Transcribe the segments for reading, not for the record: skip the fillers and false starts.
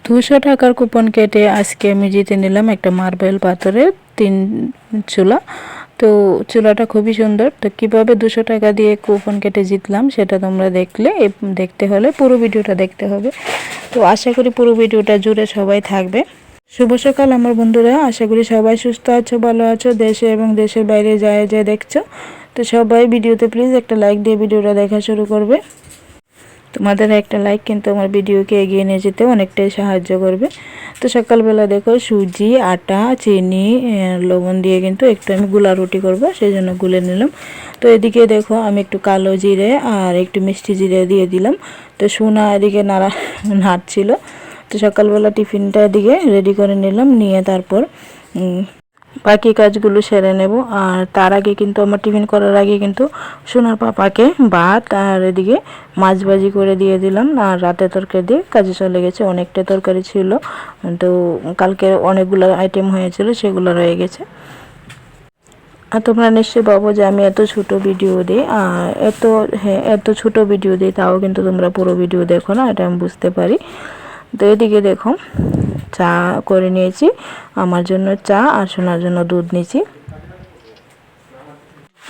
200 টাকার কুপন কেটে আজকে আমি জিতে নিলাম একটা মার্বেল পাথরের 3 চুলা। তো চুলাটা খুবই সুন্দর। তো কিভাবে 200 টাকা দিয়ে কুপন কেটে জিতলাম সেটা তোমরা দেখতে হলে পুরো ভিডিওটা দেখতে হবে। তো আশা করি পুরো ভিডিওটা জুড়ে সবাই থাকবে। শুভ সকাল আমার বন্ধুরা, আশা করি সবাই সুস্থ আছো, ভালো আছো, দেশে এবং দেশের বাইরে যায় দেখছো। তো সবাই ভিডিওতে প্লিজ একটা লাইক দিয়ে ভিডিওটা দেখা শুরু করবে। তোমাদের একটা লাইক কিন্তু আমার ভিডিওকে এগিয়ে নিয়ে যেতে অনেকটাই সাহায্য করবে। তো সকালবেলা দেখো সুজি, আটা, চিনি, লবণ দিয়ে কিন্তু একটু আমি গুলা রুটি করব, সেই জন্য গুলে নিলাম। তো এদিকে দেখো আমি একটু কালো জিরে আর একটু মিষ্টি জিরে দিয়ে দিলাম। তো সোনা এদিকে নাড়ছিল। তো সকালবেলা টিফিনটা এদিকে রেডি করে নিলাম, নিয়ে তারপর বাকি কাজগুলো সেরে নেব। আর তার আগে কিন্তু আমার টিফিন করার আগে কিন্তু সোনার পাপাকে ভাত আর এদিকে মাছ ভাজি করে দিয়ে দিলাম। আর রাতে তরকারি দিয়ে কাজে চলে গেছে, অনেকটা তরকারি ছিল। তো কালকে অনেকগুলো আইটেম হয়েছিল, সেগুলো রয়ে গেছে। আর তোমরা নিশ্চয়ই ভাবো যে আমি এত ছোট ভিডিও দিই, আর এত ছোট ভিডিও দিই, তাও কিন্তু তোমরা পুরো ভিডিও দেখো না, এটা আমি বুঝতে পারি। তো এদিকে দেখো চা করে নিয়েছি, আমার জন্য চা আর সোনার জন্য দুধ নিয়েছি।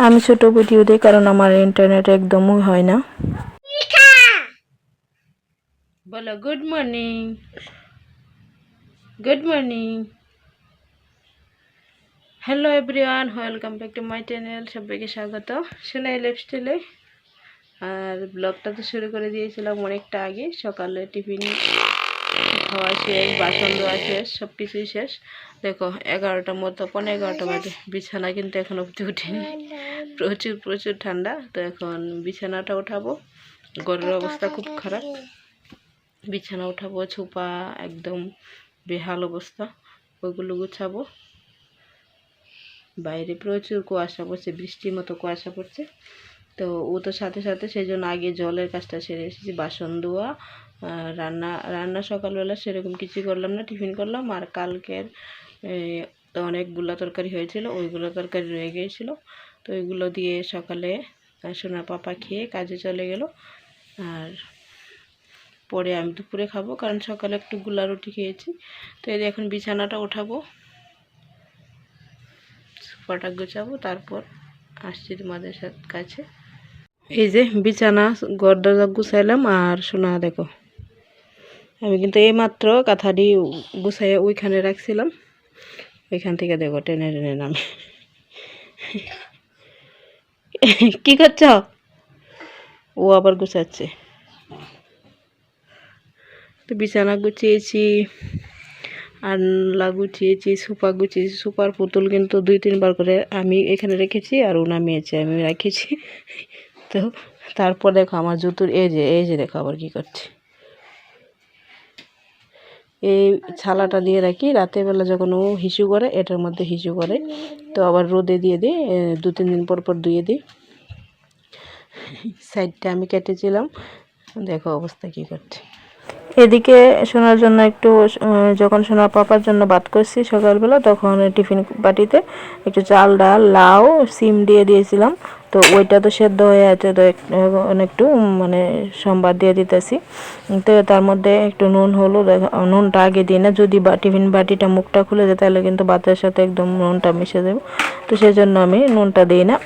আমি ছোট ভিডিও দিই কারণ আমার ইন্টারনেট একদমই হয় না। বলো good morning. Good morning. Hello everyone, welcome back to my channel. সবাইকে স্বাগত সোনাই লাইফস্টাইলে। আর ব্লগটা তো শুরু করে দিয়েছিলাম অনেকটা আগে। সকালে টিফিন খাওয়া শেষ, বাসন ধোয়া শেষ, সব কিছুই শেষ। দেখো 11টার মতো, 11:15 বাজে। বিছানা কিন্তু এখন অবধি উঠিনি, প্রচুর ঠান্ডা। তো এখন বিছানাটা উঠাবো, ঘরের অবস্থা খুব খারাপ। বিছানা উঠাবো, ছোপা একদম বেহাল অবস্থা, ওইগুলো গুছাবো। বাইরে প্রচুর কুয়াশা পড়ছে, বৃষ্টির মতো কুয়াশা পড়ছে। তো ও তো সাথে সাথে সেই জন্য আগে জলের কাজটা সেরে এসেছি। বাসন ধোয়া, রান্না সকালবেলা সেরকম কিছু করলাম না, টিফিন করলাম। আর কালকের তো অনেকগুলো তরকারি হয়েছিল, ওইগুলো তরকারি রয়ে গিয়েছিল। তো ওইগুলো দিয়ে সকালে সোনার পাপা খেয়ে কাজে চলে গেল। আর পরে আমি দুপুরে খাবো, কারণ সকালে একটু গুলা রুটি খেয়েছি। তো এই এখন বিছানাটা ওঠাবো, সোফাটা গোছাবো, তারপর আসছি তোমাদের কাছে। এই যে বিছানা ঘর দরজা গুছাইলাম। আর সোনা দেখো, আমি কিন্তু এইমাত্র কাঁথাটি গুছাইয়ে ওইখানে রাখছিলাম, ওইখান থেকে দেখো টেনে টেনে নামে। কি করছ? ও আবার গুছাচ্ছে। তো বিছানা গুছিয়েছি, আনলা গুছিয়েছি, সোফা গুছিয়েছি। সোফার পুতুল কিন্তু 2-3 বার করে আমি এখানে রেখেছি, আর ও নামিয়েছে, আমি রেখেছি। তো তারপর দেখো আমার জুতোর এই যে দেখো আবার কি করছে। এই ছালাটা দিয়ে রাখি, রাতের বেলা যখন ও হিসু করে, এটার মধ্যে হিসু করে। তো আবার রোদে দিয়ে দিই, 2-3 দিন পর পর ধুয়ে দিই। সাইডটা আমি কেটেছিলাম, দেখো অবস্থা কি করছে। এদিকে সোনার জন্য একটু যখন সোনার পাপার জন্য ভাত করছি সকালবেলা, তখন টিফিন বাটিতে একটু চাল, ডাল, লাউ, সিম দিয়ে দিয়েছিলাম। তো ওইটা তো সেদ্ধ হয়ে আছে, তো একটু মানে সম্বাদ দিয়ে দিতেছি। তো তার মধ্যে একটু নুন হলো, নুনটা আগে দিই না, যদি টিফিন বাটিটা মুখটা খুলে যায় তাহলে কিন্তু ভাতের সাথে একদম নুনটা মিশে যাবে। তো সেজন্য আমি নুনটা দিই না।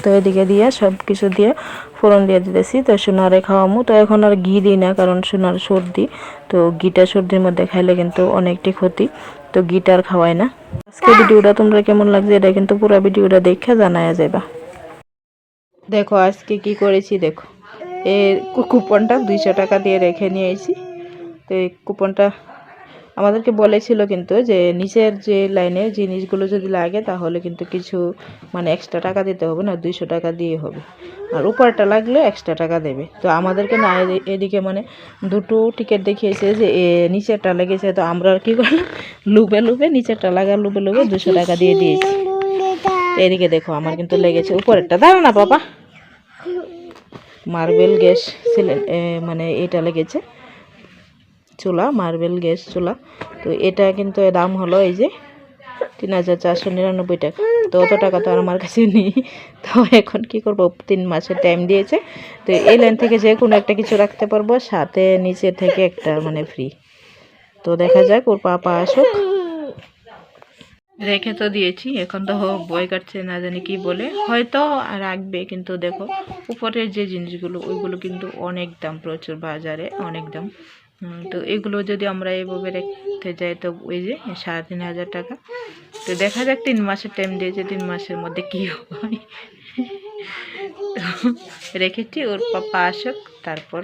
তো এদিকে দিয়ে সব কিছু দিয়ে ফোড়ন দিয়ে দিতেছি। তো সোনারে খাওয়ামু। তো এখন আর ঘি দিই না, কারণ সোনার সর্দি। তো ঘিটা সর্দির মধ্যে খাইলে কিন্তু অনেকটাই ক্ষতি, তো ঘিটা আর খাওয়াই না। আজকে ভিডিওটা তোমরা কেমন লাগছে এটা কিন্তু পুরো ভিডিওটা দেখে জানায়া যাবা। দেখো আজকে কি করেছি দেখো, এই কুপনটা 200 টাকা দিয়ে রেখে নিয়ে এসেছি। তো এই কুপনটা আমাদেরকে বলেছিল কিন্তু যে নিচের যে লাইনের জিনিসগুলো যদি লাগে তাহলে কিন্তু কিছু মানে এক্সট্রা টাকা দিতে হবে না, 200 টাকা দিয়ে হবে। আর উপরটা লাগলে এক্সট্রা টাকা দেবে। তো আমাদেরকে না এদিকে মানে দুটো টিকিট দেখিয়েছে যে নিচেরটা লেগেছে। তো আমরা কি করলাম, লুবে নিচেরটা লাগা লুবে 200 টাকা দিয়ে দিয়েছি। তো এদিকে দেখো আমার কিন্তু লেগেছে উপরেরটা। দাঁড়া না বাবা, মার্বেল গ্যাস মানে এটা লেগেছে চুলা, মার্বেল গ্যাস চুলা। তো এটা কিন্তু দাম হলো এই যে 3499 টাকা। তো অত টাকা তো আর আমার কাছে নেই। তো এখন কি করব, 3 মাসের টাইম দিয়েছে। তো এই লাইন থেকে যে কোনো একটা কিছু রাখতে পারবো, সাথে নিচে থেকে একটা মানে ফ্রি। তো দেখা যাক ওর পাপা আসুক। রেখে তো দিয়েছি, এখন তো ভয় কাটছে, না জানি কি বলে, হয়তো রাখবে। কিন্তু দেখো উপরের যে জিনিসগুলো ওইগুলো কিন্তু অনেক দাম, প্রচুর বাজারে অনেক দাম। তো এগুলো যদি আমরা এভাবে রেখে যাই তো ওই যে 3,500 টাকা। তো দেখা যাক, 3 মাসের টাইম দিয়েছে, 3 মাসের মধ্যে কি হয়। তো রেখেছি, ওর পাপা আসুক তারপর।